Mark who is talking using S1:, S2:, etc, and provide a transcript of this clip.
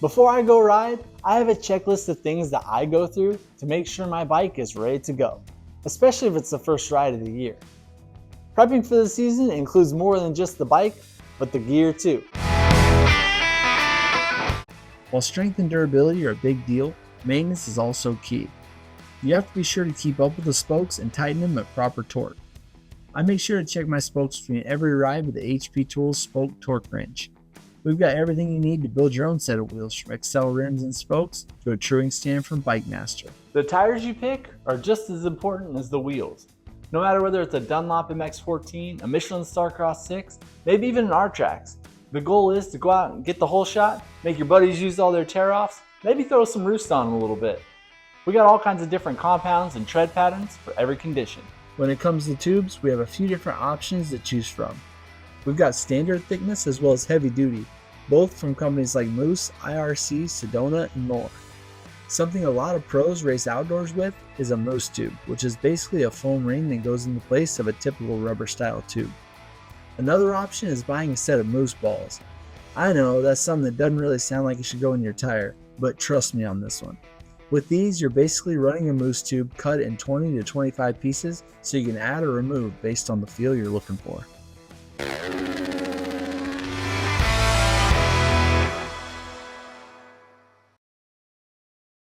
S1: Before I go ride, I have a checklist of things that I go through to make sure my bike is ready to go, especially if it's the first ride of the year. Prepping for the season includes more than just the bike, but the gear too. While strength and durability are a big deal, maintenance is also key. You have to be sure to keep up with the spokes and tighten them at proper torque. I make sure to check my spokes between every ride with the HP Tools Spoke Torque Wrench. We've got everything you need to build your own set of wheels, from Excel rims and spokes to a truing stand from Bike Master. The tires you pick are just as important as the wheels. No matter whether it's a Dunlop MX-14, a Michelin Starcross 6, maybe even an R-Trax, the goal is to go out and get the whole shot, make your buddies use all their tear-offs, maybe throw some roost on them a little bit. We got all kinds of different compounds and tread patterns for every condition. When it comes to tubes, we have a few different options to choose from. We've got standard thickness as well as heavy duty, both from companies like Moose, IRC, Sedona, and more. Something a lot of pros race outdoors with is a Moose tube, which is basically a foam ring that goes in the place of a typical rubber style tube. Another option is buying a set of Moose balls. I know that's something that doesn't really sound like it should go in your tire, but trust me on this one. With these, you're basically running a Moose tube cut in 20 to 25 pieces so you can add or remove based on the feel you're looking for.